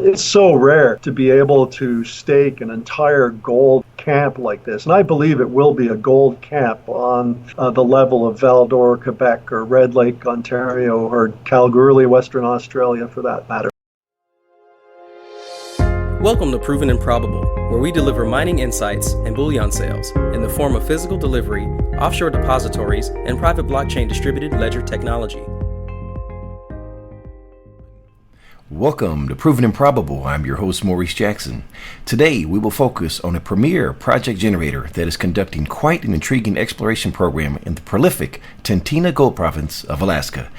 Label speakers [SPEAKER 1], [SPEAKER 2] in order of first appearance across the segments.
[SPEAKER 1] It's so rare to be able to stake an entire gold camp like this. And I believe it will be a gold camp on the level of Val-d'Or, Quebec, or Red Lake, Ontario, or Kalgoorlie, Western Australia, for that matter.
[SPEAKER 2] Welcome to Proven and Probable, where we deliver mining insights and bullion sales in the form of physical delivery, offshore depositories, and private blockchain distributed ledger technology.
[SPEAKER 3] Welcome to Proven and Probable. I'm your host, Maurice Jackson. Today, we will focus on a premier project generator that is conducting quite an intriguing exploration program in the prolific Tintina gold province of Alaska.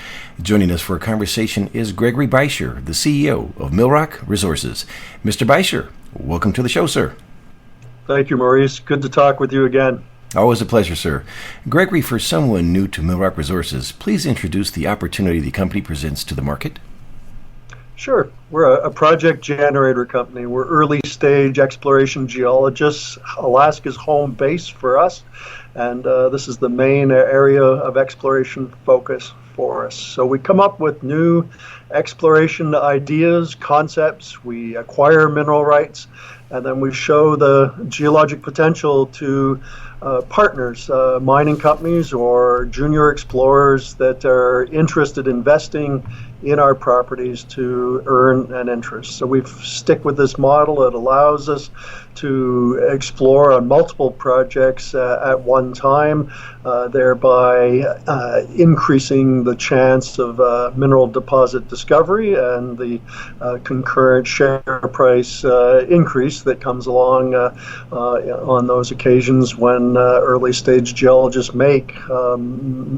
[SPEAKER 3] Joining us for a conversation is Gregory Beischer, the CEO of Millrock Resources. Mr. Beischer, welcome to the show, sir.
[SPEAKER 1] Thank you, Maurice. Good to talk with you again.
[SPEAKER 3] Always a pleasure, sir. Gregory, for someone new to Millrock Resources, please introduce the opportunity the company presents to the market.
[SPEAKER 1] Sure. We're a project generator company. We're early stage exploration geologists. Alaska's home base for us, and this is the main area of exploration focus for us. So we come up with new exploration ideas, concepts, we acquire mineral rights, and then we show the geologic potential to partners, mining companies or junior explorers that are interested in investing in our properties to earn an interest. So we stick with this model. It allows us to explore on multiple projects at one time, thereby increasing the chance of mineral deposit discovery and the concurrent share price increase that comes along on those occasions when early stage geologists make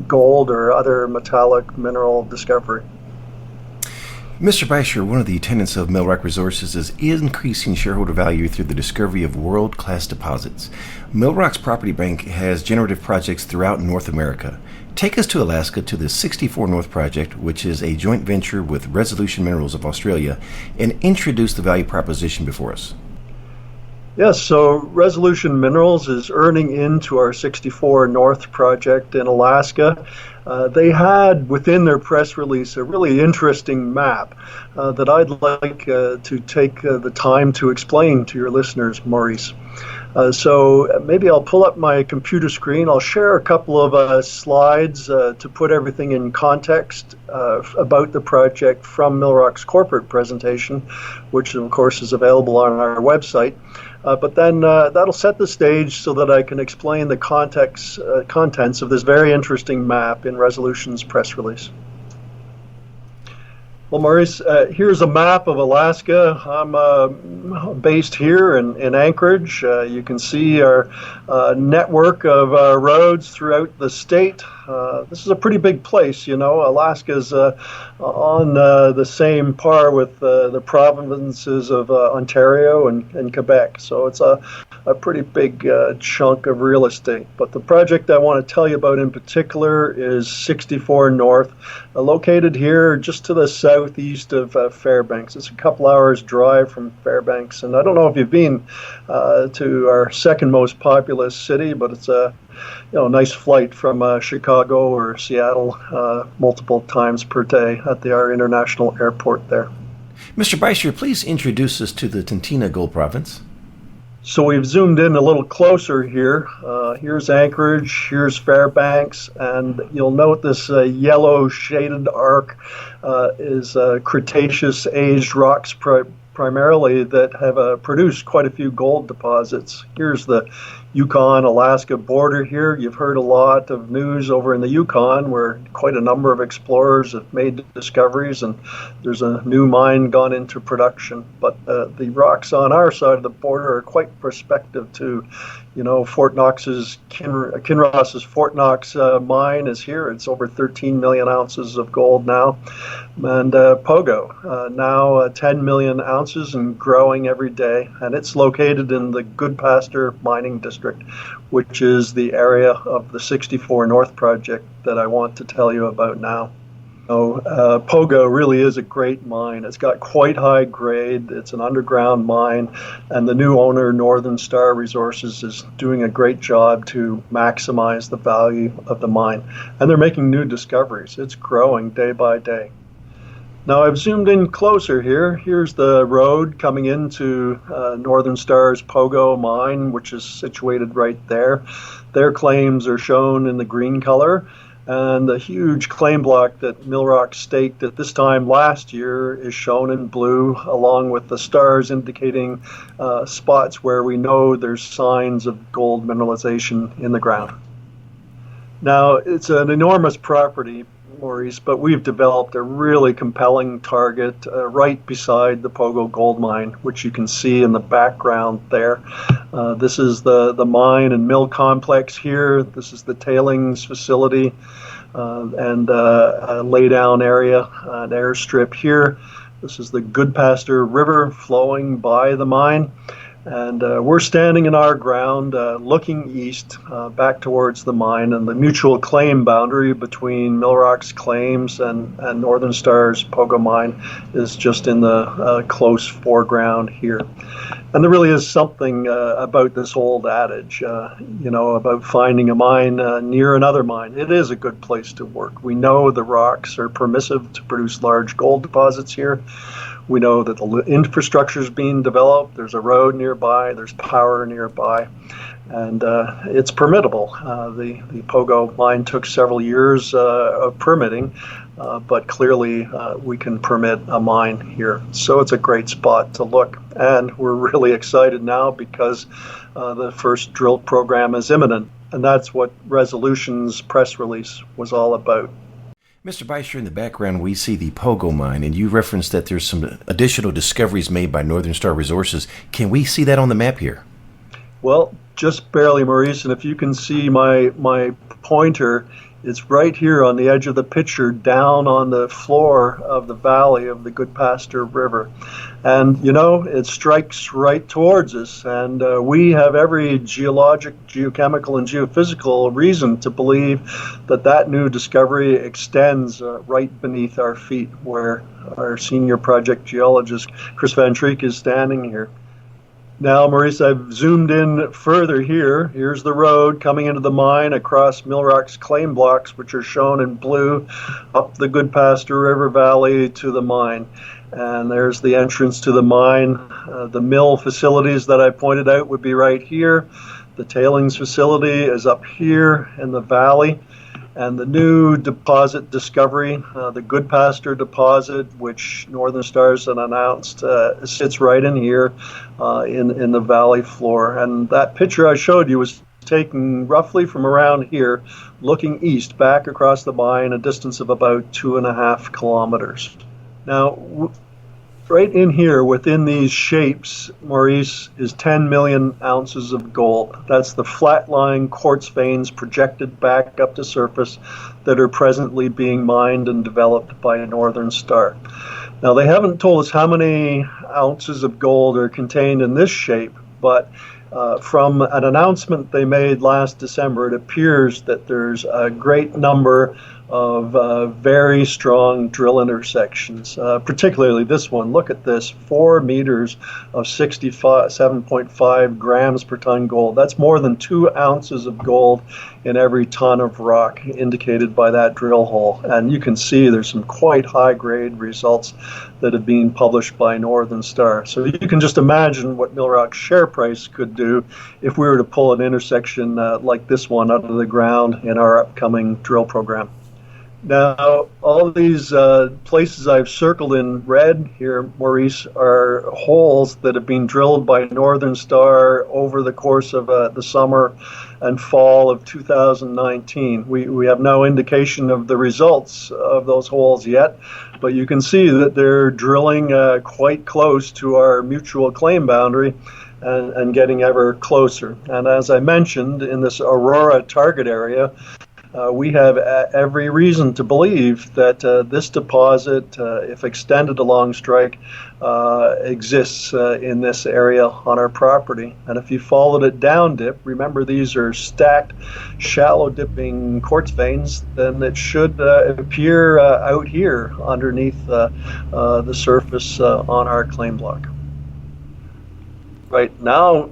[SPEAKER 1] gold or other metallic mineral discovery.
[SPEAKER 3] Mr. Beischer, one of the tenets of Millrock Resources is increasing shareholder value through the discovery of world-class deposits. Millrock's property bank has generative projects throughout North America. Take us to Alaska to the 64 North project, which is a joint venture with Resolution Minerals of Australia, and introduce the value proposition before us.
[SPEAKER 1] Yes, so Resolution Minerals is earning into our 64 North project in Alaska. They had within their press release a really interesting map that I'd like to take the time to explain to your listeners, Maurice. So maybe I'll pull up my computer screen. I'll share a couple of slides to put everything in context about the project from Millrock's corporate presentation, which of course is available on our website. But then that'll set the stage so that I can explain the contents of this very interesting map in Resolution's press release. Well, Maurice, here's a map of Alaska. I'm based here in Anchorage. You can see our network of roads throughout the state. This is a pretty big place, you know. Alaska's on the same par with the provinces of Ontario and Quebec. So it's a pretty big chunk of real estate. But the project I want to tell you about in particular is 64 North, located here just to the southeast of Fairbanks. It's a couple hours drive from Fairbanks. And I don't know if you've been to our second most populous city, but it's a nice flight from Chicago or Seattle multiple times per day at our international airport there.
[SPEAKER 3] Mr. Beischer, please introduce us to the Tintina Gold Province.
[SPEAKER 1] So we've zoomed in a little closer here. Here's Anchorage, here's Fairbanks, and you'll note this yellow shaded arc is Cretaceous aged rocks primarily that have produced quite a few gold deposits. Here's the Yukon-Alaska border here. You've heard a lot of news over in the Yukon where quite a number of explorers have made discoveries and there's a new mine gone into production. But the rocks on our side of the border are quite prospective too. You know, Fort Knox's Kinross's Fort Knox mine is here. It's over 13 million ounces of gold now. And Pogo, now 10 million ounces and growing every day. And it's located in the Goodpaster mining district, which is the area of the 64 North project that I want to tell you about now. Pogo really is a great mine. It's got quite high grade. It's an underground mine, and the new owner, Northern Star Resources, is doing a great job to maximize the value of the mine. And they're making new discoveries. It's growing day by day. Now I've zoomed in closer here. Here's the road coming into Northern Star's Pogo mine, which is situated right there. Their claims are shown in the green color, and the huge claim block that Millrock staked at this time last year is shown in blue, along with the stars indicating spots where we know there's signs of gold mineralization in the ground. Now, it's an enormous property, Maurice, but we've developed a really compelling target right beside the Pogo gold mine, which you can see in the background there. This is the mine and mill complex here. This is the tailings facility and a laydown area, an airstrip here. This is the Goodpaster River flowing by the mine. And we're standing in our ground looking east back towards the mine, and the mutual claim boundary between Millrock's claims and Northern Star's Pogo mine is just in the close foreground here. And there really is something about this old adage, about finding a mine near another mine. It is a good place to work. We know the rocks are permissive to produce large gold deposits here. We know that the infrastructure is being developed. There's a road nearby. There's power nearby. And it's permittable. The Pogo mine took several years of permitting, but clearly we can permit a mine here. So it's a great spot to look. And we're really excited now because the first drill program is imminent. And that's what Resolution's press release was all about.
[SPEAKER 3] Mr. Beischer, in the background, we see the Pogo mine, and you referenced that there's some additional discoveries made by Northern Star Resources. Can we see that on the map here?
[SPEAKER 1] Well, just barely, Maurice, and if you can see my pointer, it's right here on the edge of the picture, down on the floor of the valley of the Goodpaster River. And, it strikes right towards us, and we have every geologic, geochemical, and geophysical reason to believe that new discovery extends right beneath our feet, where our senior project geologist, Chris Van Treek, is standing here. Now, Maurice, I've zoomed in further here. Here's the road coming into the mine across Millrock's claim blocks, which are shown in blue, up the Goodpaster River Valley to the mine. And there's the entrance to the mine. The mill facilities that I pointed out would be right here. The tailings facility is up here in the valley. And the new deposit discovery, the Goodpaster deposit, which Northern Stars had announced, sits right in here in the valley floor. And that picture I showed you was taken roughly from around here, looking east back across the mine, a distance of about 2.5 kilometers. Now, right in here, within these shapes, Maurice, is 10 million ounces of gold. That's the flat-lying quartz veins projected back up to surface that are presently being mined and developed by Northern Star. Now, they haven't told us how many ounces of gold are contained in this shape, but from an announcement they made last December, it appears that there's a great number of very strong drill intersections, particularly this one. Look at this, 4 meters of 67.5 grams per ton gold. That's more than 2 ounces of gold in every ton of rock indicated by that drill hole. And you can see there's some quite high-grade results that have been published by Northern Star. So you can just imagine what Millrock's share price could do if we were to pull an intersection like this one out of the ground in our upcoming drill program. Now, all these places I've circled in red here, Maurice, are holes that have been drilled by Northern Star over the course of the summer and fall of 2019. We have no indication of the results of those holes yet, but you can see that they're drilling quite close to our mutual claim boundary and getting ever closer. And as I mentioned, in this Aurora target area, we have every reason to believe that this deposit, if extended along strike, exists in this area on our property. And if you followed it down dip, remember these are stacked, shallow dipping quartz veins, then it should appear out here underneath the surface on our claim block. Right now,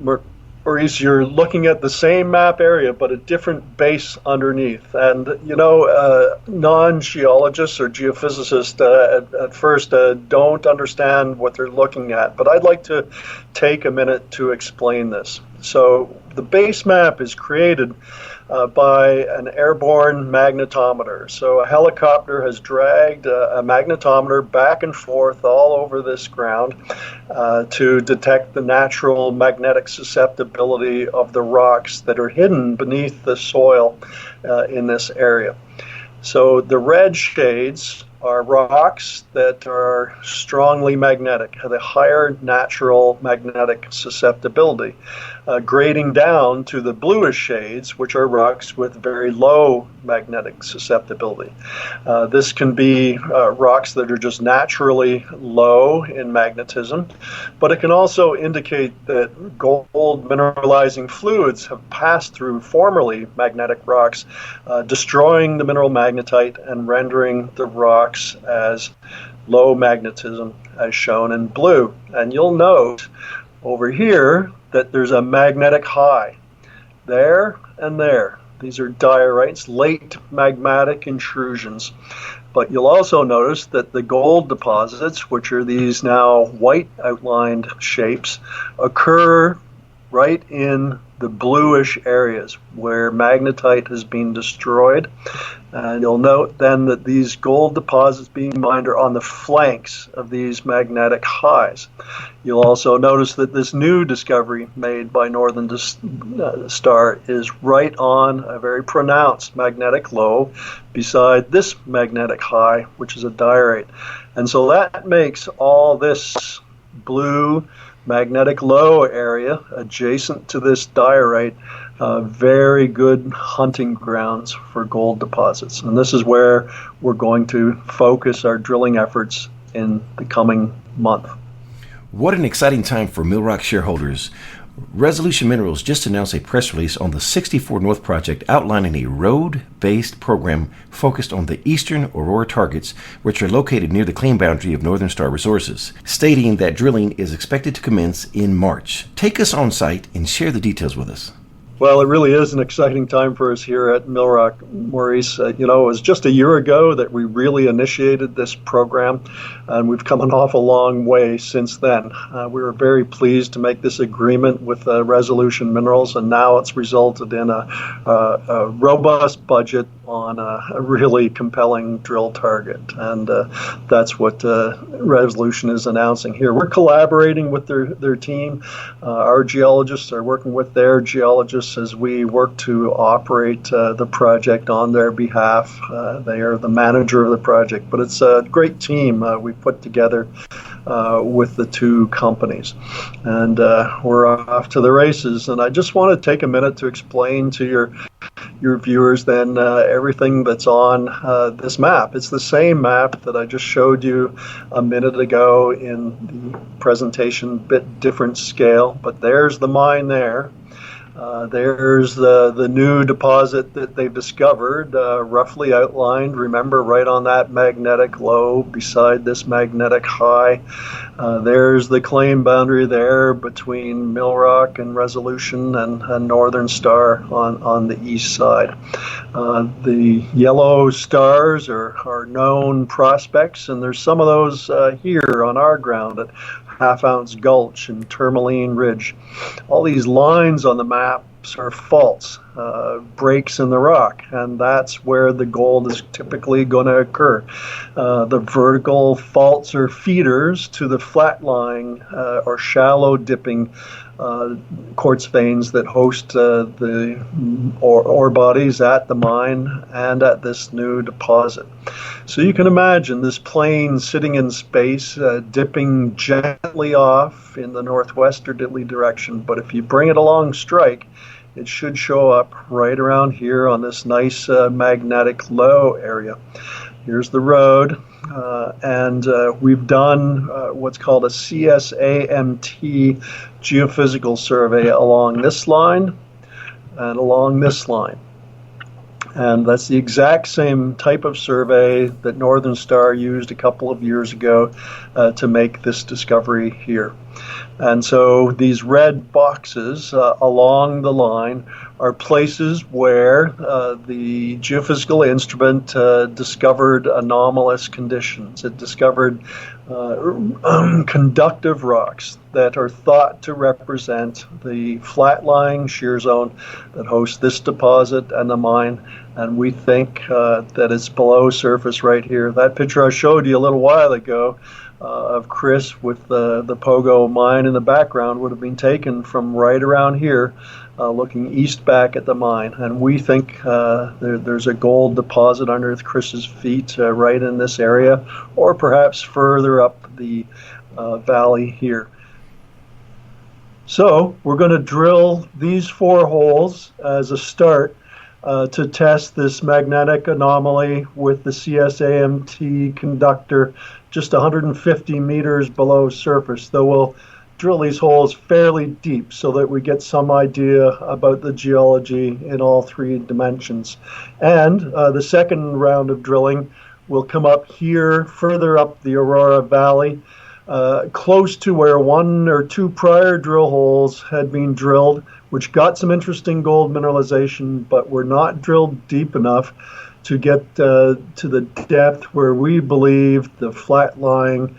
[SPEAKER 1] Maurice, you're looking at the same map area, but a different base underneath. And, non-geologists or geophysicists at first don't understand what they're looking at. But I'd like to take a minute to explain this. So the base map is created by an airborne magnetometer. So a helicopter has dragged a magnetometer back and forth all over this ground to detect the natural magnetic susceptibility of the rocks that are hidden beneath the soil in this area. So the red shades are rocks that are strongly magnetic, have a higher natural magnetic susceptibility, grading down to the bluish shades, which are rocks with very low magnetic susceptibility. This can be rocks that are just naturally low in magnetism, but it can also indicate that gold mineralizing fluids have passed through formerly magnetic rocks, destroying the mineral magnetite and rendering the rocks as low magnetism as shown in blue. And you'll note over here that there's a magnetic high there and there. These are diorites, late magmatic intrusions. But you'll also notice that the gold deposits, which are these now white outlined shapes, occur right in the bluish areas where magnetite has been destroyed. And you'll note then that these gold deposits being mined are on the flanks of these magnetic highs. You'll also notice that this new discovery made by Northern Star is right on a very pronounced magnetic low beside this magnetic high, which is a diorite. And so that makes all this blue magnetic low area adjacent to this diorite very good hunting grounds for gold deposits. And this is where we're going to focus our drilling efforts in the coming month.
[SPEAKER 3] What an exciting time for Millrock shareholders. Resolution Minerals just announced a press release on the 64 North project outlining a road-based program focused on the eastern Aurora Targets, which are located near the claim boundary of Northern Star Resources, stating that drilling is expected to commence in March. Take us on site and share the details with us.
[SPEAKER 1] Well, it really is an exciting time for us here at Millrock, Maurice. It was just a year ago that we really initiated this program, and we've come an awful long way since then. We were very pleased to make this agreement with Resolution Minerals, and now it's resulted in a robust budget on a really compelling drill target, and that's what Resolution is announcing here. We're collaborating with their team. Our geologists are working with their geologists as we work to operate the project on their behalf. They are the manager of the project, but it's a great team we put together with the two companies. And we're off to the races. And I just want to take a minute to explain to your viewers then everything that's on this map. It's the same map that I just showed you a minute ago in the presentation, bit different scale, but there's the mine there. There's the new deposit that they've discovered, roughly outlined, remember, right on that magnetic low beside this magnetic high. There's the claim boundary there between Millrock and Resolution and Northern Star on the east side. The yellow stars are known prospects, and there's some of those here on our ground at Half Ounce Gulch and Tourmaline Ridge. All these lines on the maps are faults, breaks in the rock, and that's where the gold is typically going to occur. The vertical faults are feeders to the flat-lying or shallow dipping quartz veins that host the ore bodies at the mine and at this new deposit. So you can imagine this plane sitting in space, dipping gently off in the northwesterly direction, but if you bring it along strike, it should show up right around here on this nice magnetic low area. Here's the road, and we've done what's called a CSAMT geophysical survey along this line and along this line. And that's the exact same type of survey that Northern Star used a couple of years ago to make this discovery here. And so these red boxes along the line are places where the geophysical instrument discovered anomalous conditions. It discovered conductive rocks that are thought to represent the flat-lying shear zone that hosts this deposit and the mine. And we think that it's below surface right here. That picture I showed you a little while ago of Chris with the Pogo mine in the background would have been taken from right around here, looking east back at the mine. And we think there's a gold deposit underneath Chris's feet right in this area, or perhaps further up the valley here. So we're going to drill these 4 holes as a start to test this magnetic anomaly with the CSAMT conductor just 150 meters below surface, though we'll drill these holes fairly deep so that we get some idea about the geology in all 3 dimensions. And the second round of drilling will come up here, further up the Aurora Valley, close to where 1 or 2 prior drill holes had been drilled, which got some interesting gold mineralization, but were not drilled deep enough to get to the depth where we believe the flat-lying,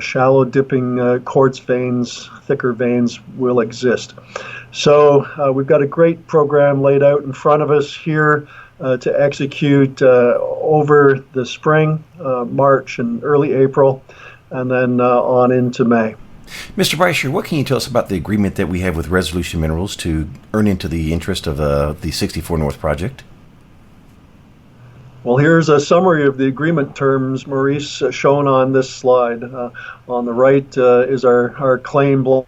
[SPEAKER 1] shallow dipping quartz veins, thicker veins will exist. So we've got a great program laid out in front of us here to execute over the spring, March and early April, and then on into May.
[SPEAKER 3] Mr. Beischer, what can you tell us about the agreement that we have with Resolution Minerals to earn into the interest of the 64 North project?
[SPEAKER 1] Well, here's a summary of the agreement terms, Maurice, shown on this slide. On the right is our claim block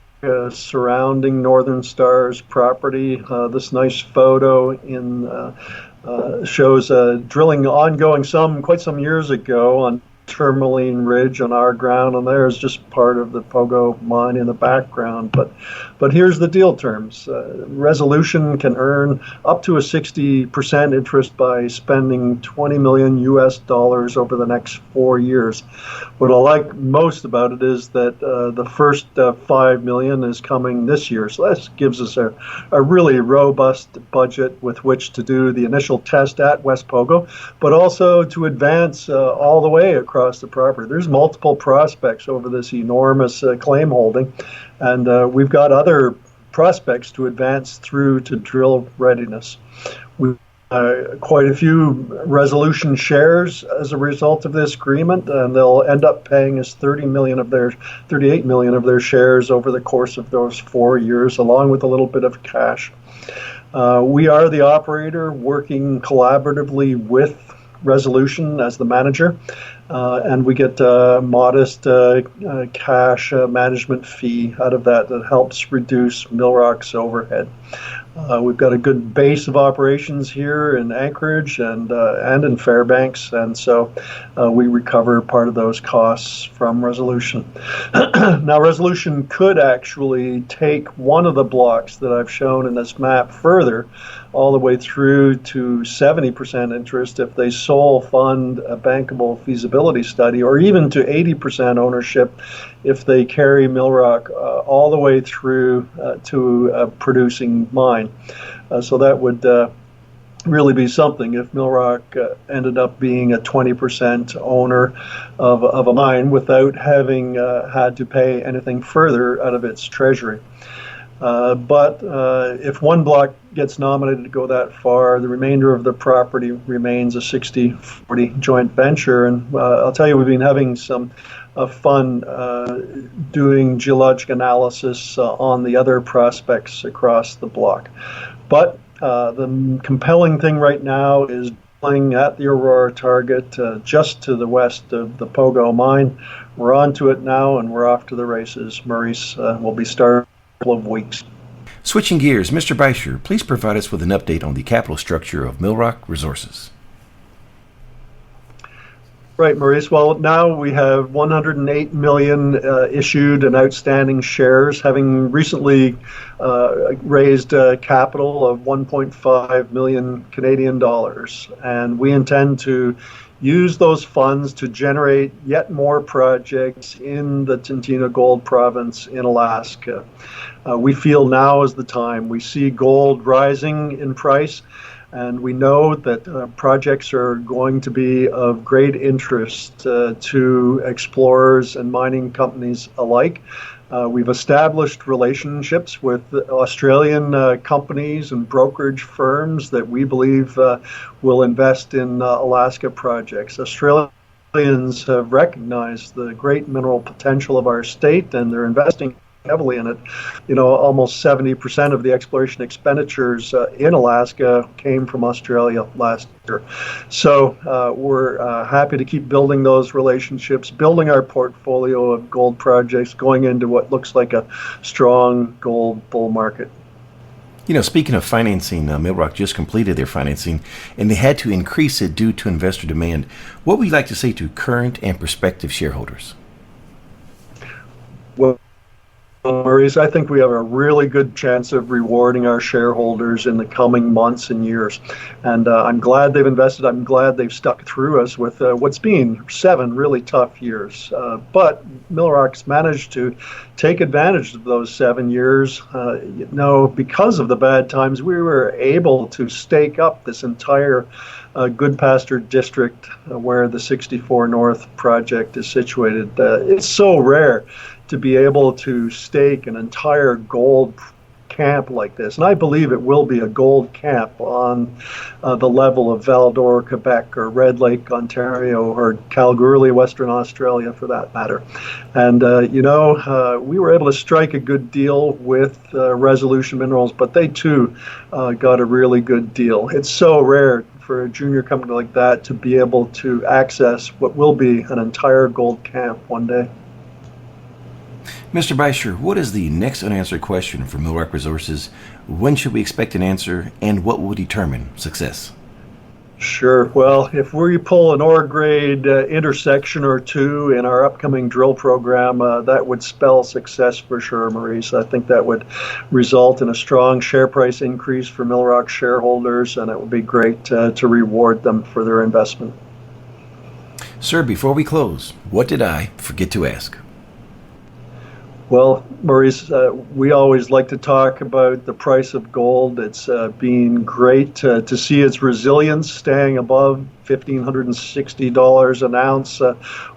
[SPEAKER 1] surrounding Northern Star's property. This nice photo shows drilling ongoing quite some years ago on Tourmaline Ridge on our ground, and there's just part of the Pogo mine in the background. But here's the deal terms. Resolution can earn up to a 60% interest by spending $20 million over the next 4 years. What I like most about it is that the first $5 million is coming this year, so that gives us a really robust budget with which to do the initial test at West Pogo, but also to advance all the way across the property. There's multiple prospects over this enormous claim holding, and we've got other prospects to advance through to drill readiness. We've quite a few Resolution shares as a result of this agreement, and they'll end up paying us 38 million of their shares over the course of those 4 years, along with a little bit of cash. We are the operator working collaboratively with Resolution as the manager, and we get a modest cash management fee out of that helps reduce Millrock's overhead. We've got a good base of operations here in Anchorage and in Fairbanks, and so we recover part of those costs from Resolution. Now, Resolution could actually take one of the blocks that I've shown in this map further, all the way through to 70% interest if they sole fund a bankable feasibility study, or even to 80% ownership if they carry Millrock all the way through to a producing mine. So that would really be something if Millrock ended up being a 20% owner of a mine without having had to pay anything further out of its treasury. But if one block gets nominated to go that far, the remainder of the property remains a 60-40 joint venture. And I'll tell you, we've been having some fun doing geologic analysis on the other prospects across the block. But the compelling thing right now is drilling at the Aurora target just to the west of the Pogo mine. We're on to it now, and we're off to the races. Maurice will be starting of weeks.
[SPEAKER 3] Switching gears, Mr. Beischer, please provide us with an update on the capital structure of Millrock Resources.
[SPEAKER 1] Right, Maurice. Well, now we have 108 million issued and outstanding shares, having recently raised capital of 1.5 million Canadian dollars. And we intend to use those funds to generate yet more projects in the Tintina Gold Province in Alaska. We feel now is the time. We see gold rising in price, and we know that projects are going to be of great interest to explorers and mining companies alike. We've established relationships with Australian companies and brokerage firms that we believe will invest in Alaska projects. Australians have recognized the great mineral potential of our state, and they're investing heavily in it. Almost 70% of the exploration expenditures in Alaska came from Australia last year. So we're happy to keep building those relationships, building our portfolio of gold projects, going into what looks like a strong gold bull market.
[SPEAKER 3] Speaking of financing, Millrock just completed their financing, and they had to increase it due to investor demand. What would you like to say to current and prospective shareholders?
[SPEAKER 1] Well, Maurice, I think we have a really good chance of rewarding our shareholders in the coming months and years. And I'm glad they've invested. I'm glad they've stuck through us with what's been 7 really tough years. But Millrock's managed to take advantage of those 7 years. Because of the bad times, we were able to stake up this entire Goodpaster district where the 64 North project is situated. It's so rare to be able to stake an entire gold camp like this. And I believe it will be a gold camp on the level of Val-d'Or, Quebec, or Red Lake, Ontario, or Kalgoorlie, Western Australia, for that matter. And, we were able to strike a good deal with Resolution Minerals, but they too got a really good deal. It's so rare for a junior company like that to be able to access what will be an entire gold camp one day.
[SPEAKER 3] Mr. Beischer, what is the next unanswered question for Millrock Resources? When should we expect an answer, and what will determine success?
[SPEAKER 1] Sure. Well, if we pull an ore grade intersection or two in our upcoming drill program, that would spell success for sure, Maurice. I think that would result in a strong share price increase for Millrock shareholders, and it would be great to reward them for their investment.
[SPEAKER 3] Sir, before we close, what did I forget to ask?
[SPEAKER 1] Well, Maurice, we always like to talk about the price of gold. It's been great to see its resilience staying above $1,560 an ounce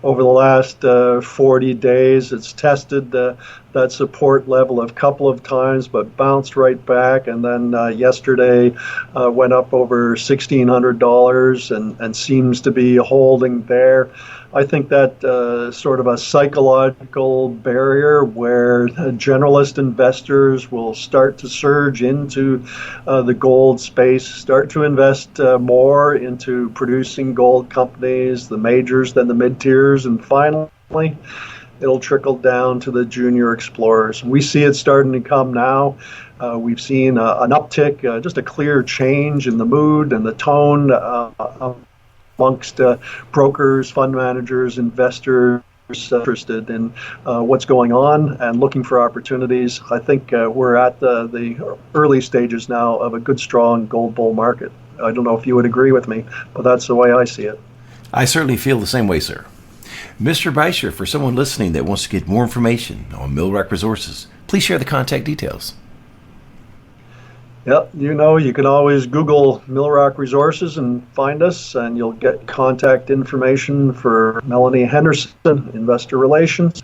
[SPEAKER 1] over the last 40 days. It's tested that support level a couple of times, but bounced right back. And then yesterday went up over $1,600 and seems to be holding there. I think that sort of a psychological barrier where generalist investors will start to surge into the gold space, start to invest more into producing gold companies, the majors, then the mid-tiers, and finally it'll trickle down to the junior explorers. We see it starting to come now. We've seen an uptick, just a clear change in the mood and the tone amongst brokers, fund managers, investors interested in what's going on and looking for opportunities. I think we're at the early stages now of a good, strong gold bull market. I don't know if you would agree with me, but that's the way I see it.
[SPEAKER 3] I certainly feel the same way, sir. Mr. Beischer, for someone listening that wants to get more information on Millrock Resources, please share the contact details.
[SPEAKER 1] Yep, you can always Google Millrock Resources and find us, and you'll get contact information for Melanie Henderson, Investor Relations.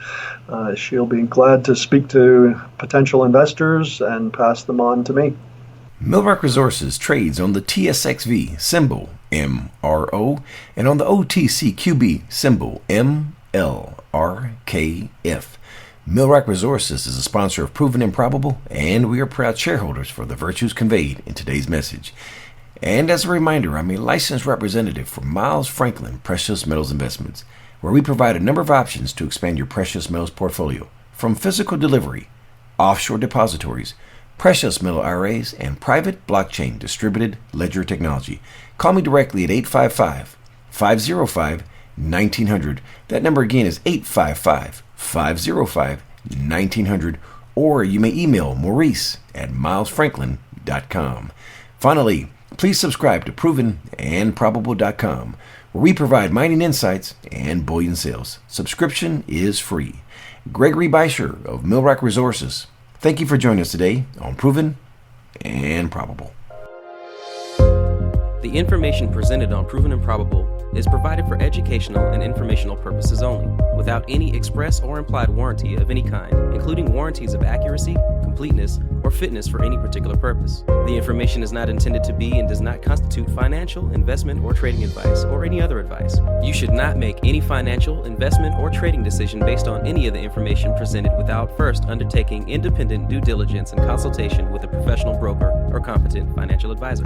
[SPEAKER 1] She'll be glad to speak to potential investors and pass them on to me.
[SPEAKER 3] Millrock Resources trades on the TSXV symbol MRO and on the OTCQB symbol MLRKF. Millrock Resources is a sponsor of Proven and Probable, and we are proud shareholders for the virtues conveyed in today's message. And as a reminder, I'm a licensed representative for Miles Franklin Precious Metals Investments, where we provide a number of options to expand your precious metals portfolio, from physical delivery, offshore depositories, precious metal IRAs, and private blockchain distributed ledger technology. Call me directly at 855-505-1900. That number again is 855-505-1900, or you may email Maurice at milesfranklin.com. Finally, please subscribe to provenandprobable.com, where we provide mining insights and bullion sales. Subscription is free. Gregory Beischer of Millrock Resources. Thank you for joining us today on Proven and Probable.
[SPEAKER 2] The information presented on Proven and Probable is provided for educational and informational purposes only, without any express or implied warranty of any kind, including warranties of accuracy, completeness, or fitness for any particular purpose. The information is not intended to be and does not constitute financial, investment, or trading advice, or any other advice. You should not make any financial, investment, or trading decision based on any of the information presented without first undertaking independent due diligence and consultation with a professional broker or competent financial advisor.